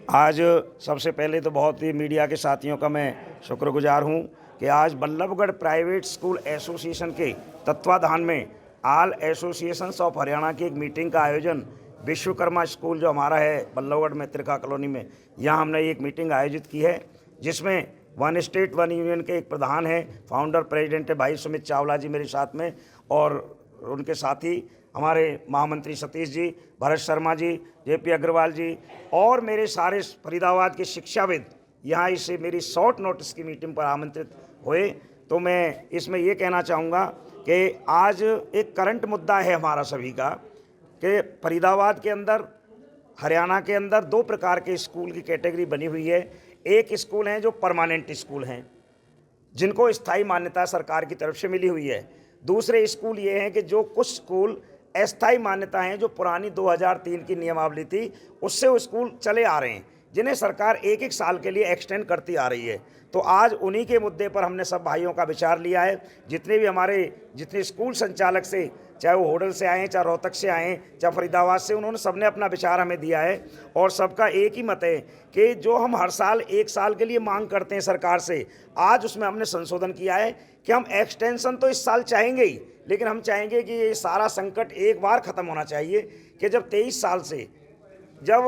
आज सबसे पहले तो बहुत ही मीडिया के साथियों का मैं शुक्रगुजार हूं कि आज बल्लभगढ़ प्राइवेट स्कूल एसोसिएशन के तत्वाधान में ऑल एसोसिएशंस ऑफ हरियाणा की एक मीटिंग का आयोजन विश्वकर्मा स्कूल जो हमारा है बल्लभगढ़ में त्रिका कॉलोनी में, यहाँ हमने एक मीटिंग आयोजित की है जिसमें वन स्टेट वन यूनियन के एक प्रधान हैं, फाउंडर प्रेसिडेंट है भाई सुमित चावला जी मेरे साथ में, और उनके साथ ही हमारे महामंत्री सतीश जी, भरत शर्मा जी, जेपी अग्रवाल जी और मेरे सारे फरीदाबाद के शिक्षाविद यहाँ इसे मेरी शॉर्ट नोटिस की मीटिंग पर आमंत्रित हुए। तो मैं इसमें ये कहना चाहूँगा कि आज एक करंट मुद्दा है हमारा सभी का कि फरीदाबाद के अंदर, हरियाणा के अंदर दो प्रकार के स्कूल की कैटेगरी बनी हुई है। एक स्कूल हैं जो परमानेंट स्कूल हैं जिनको स्थायी मान्यता सरकार की तरफ से मिली हुई है। दूसरे स्कूल ये हैं कि जो कुछ स्कूल अस्थायी मान्यता हैं जो पुरानी 2003 की नियमावली थी उससे वो स्कूल चले आ रहे हैं, जिन्हें सरकार एक एक साल के लिए एक्सटेंड करती आ रही है। तो आज उन्हीं के मुद्दे पर हमने सब भाइयों का विचार लिया है। जितने भी जितने स्कूल संचालक से, चाहे वो होडल से आए, चाहे रोहतक से आए, चाहे फरीदाबाद से, उन्होंने सबने अपना विचार हमें दिया है और सबका एक ही मत है कि जो हम हर साल एक साल के लिए मांग करते हैं सरकार से, आज उसमें हमने संशोधन किया है कि हम एक्सटेंशन तो इस साल चाहेंगे ही, लेकिन हम चाहेंगे कि ये सारा संकट एक बार ख़त्म होना चाहिए कि जब 23 साल से जब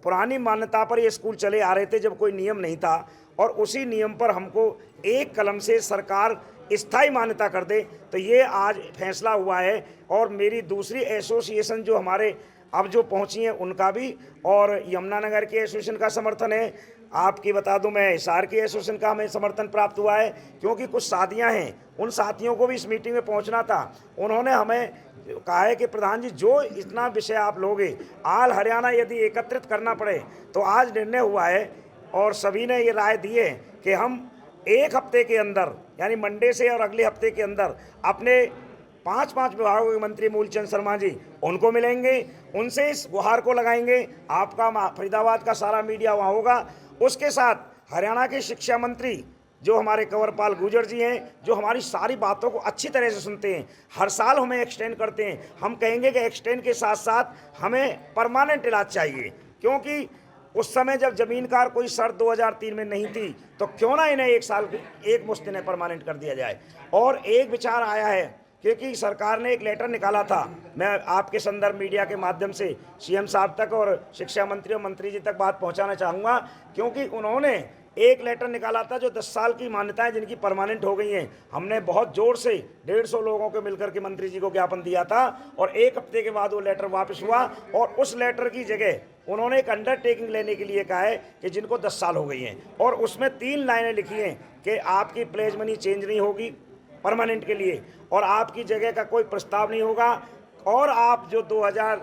पुरानी मान्यता पर ये स्कूल चले आ रहे थे, जब कोई नियम नहीं था और उसी नियम पर हमको एक कलम से सरकार स्थायी मान्यता कर दे, तो ये आज फैसला हुआ है। और मेरी दूसरी एसोसिएशन जो हमारे अब जो पहुंची हैं उनका भी, और यमुनानगर के एसोसिएशन का समर्थन है। आपकी बता दूं, मैं हिसार के एसोसिएशन का हमें समर्थन प्राप्त हुआ है, क्योंकि कुछ साथियां हैं, उन साथियों को भी इस मीटिंग में पहुंचना था। उन्होंने हमें कहा है कि प्रधान जी जो इतना विषय आप लोगे, आल हरियाणा यदि एकत्रित करना पड़े, तो आज निर्णय हुआ है और सभी ने ये राय दी है कि हम एक हफ्ते के अंदर, यानी मंडे से और अगले हफ्ते के अंदर, अपने 5 विभागों के मंत्री मूलचंद शर्मा जी, उनको मिलेंगे, उनसे इस गुहार को लगाएंगे। आपका फरीदाबाद का सारा मीडिया वहाँ होगा। उसके साथ हरियाणा के शिक्षा मंत्री जो हमारे कंवरपाल गुर्जर जी हैं, जो हमारी सारी बातों को अच्छी तरह से सुनते हैं, हर साल हमें एक्सटेंड करते हैं। हम कहेंगे कि एक्सटेंड के साथ साथ हमें परमानेंट इलाज चाहिए, क्योंकि उस समय जब ज़मीन का कोई शर्त 2003 में नहीं थी, तो क्यों ना इन्हें एक साल एक मुश्त इन्हें परमानेंट कर दिया जाए। और एक विचार आया है, क्योंकि सरकार ने एक लेटर निकाला था, मैं आपके संदर्भ मीडिया के माध्यम से सीएम साहब तक और शिक्षा मंत्री और मंत्री जी तक बात पहुंचाना चाहूँगा, क्योंकि उन्होंने एक लेटर निकाला था जो 10 साल की मान्यताएं जिनकी परमानेंट हो गई हैं। हमने बहुत जोर से 150 लोगों को मिलकर के मंत्री जी को ज्ञापन दिया था और एक हफ्ते के बाद वो लेटर वापस हुआ और उस लेटर की जगह उन्होंने एक अंडरटेकिंग लेने के लिए कहा है कि जिनको 10 साल हो गई हैं, और उसमें 3 लाइनें लिखी हैं कि आपकी प्लेज मनी चेंज नहीं होगी परमानेंट के लिए, और आपकी जगह का कोई प्रस्ताव नहीं होगा, और आप जो 2000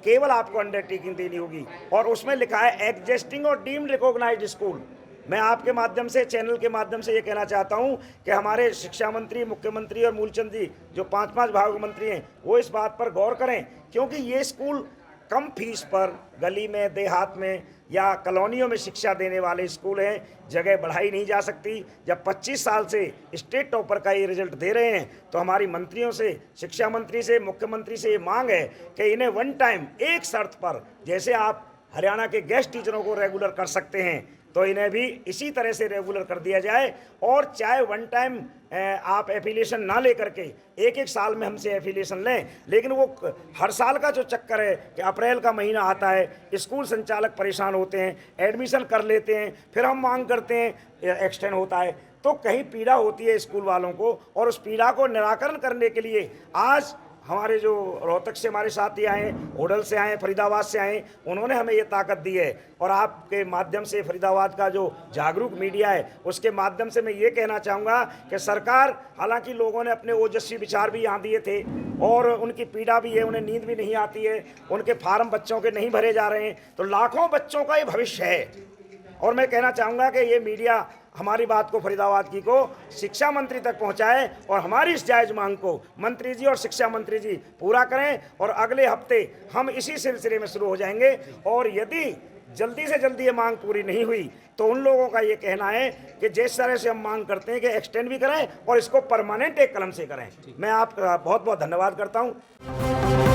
केवल आपको अंडरटेकिंग देनी होगी। और उसमें लिखा है एग्जिस्टिंग और डीम्ड रिकॉग्नाइज्ड स्कूल। मैं आपके माध्यम से, चैनल के माध्यम से ये कहना चाहता हूँ कि हमारे शिक्षा मंत्री, मुख्यमंत्री और मूलचंद जी जो 5 विभाग के मंत्री हैं, वो इस बात पर गौर करें, क्योंकि ये स्कूल कम फीस पर गली में, देहात में या कॉलोनियों में शिक्षा देने वाले स्कूल हैं। जगह बढ़ाई नहीं जा सकती। जब 25 साल से स्टेट टॉपर का ये रिजल्ट दे रहे हैं, तो हमारी मंत्रियों से, शिक्षा मंत्री से, मुख्यमंत्री से ये मांग है कि इन्हें वन टाइम एक शर्त पर, जैसे आप हरियाणा के गेस्ट टीचरों को रेगुलर कर सकते हैं, तो इन्हें भी इसी तरह से रेगुलर कर दिया जाए। और चाहे वन टाइम आप एफिलिएशन ना लेकर के एक एक साल में हमसे एफिलिएशन लें, लेकिन वो हर साल का जो चक्कर है कि अप्रैल का महीना आता है, स्कूल संचालक परेशान होते हैं, एडमिशन कर लेते हैं, फिर हम मांग करते हैं एक्सटेंड होता है, तो कहीं पीड़ा होती है स्कूल वालों को। और उस पीड़ा को निराकरण करने के लिए आज हमारे जो रोहतक से हमारे साथी आए, होडल से आए, फरीदाबाद से आए, उन्होंने हमें ये ताकत दी है। और आपके माध्यम से फरीदाबाद का जो जागरूक मीडिया है, उसके माध्यम से मैं ये कहना चाहूँगा कि सरकार, हालांकि लोगों ने अपने ओजस्वी विचार भी यहाँ दिए थे और उनकी पीड़ा भी है, उन्हें नींद भी नहीं आती है, उनके फार्म बच्चों के नहीं भरे जा रहे हैं, तो लाखों बच्चों का ये भविष्य है। और मैं कहना चाहूँगा कि ये मीडिया हमारी बात को, फरीदाबाद की को, शिक्षा मंत्री तक पहुंचाए और हमारी इस जायज़ मांग को मंत्री जी और शिक्षा मंत्री जी पूरा करें। और अगले हफ्ते हम इसी सिलसिले में शुरू हो जाएंगे, और यदि जल्दी से जल्दी ये मांग पूरी नहीं हुई, तो उन लोगों का ये कहना है कि जिस तरह से हम मांग करते हैं कि एक्सटेंड भी करें और इसको परमानेंट एक कलम से करें। मैं आपका बहुत बहुत धन्यवाद करता हूँ।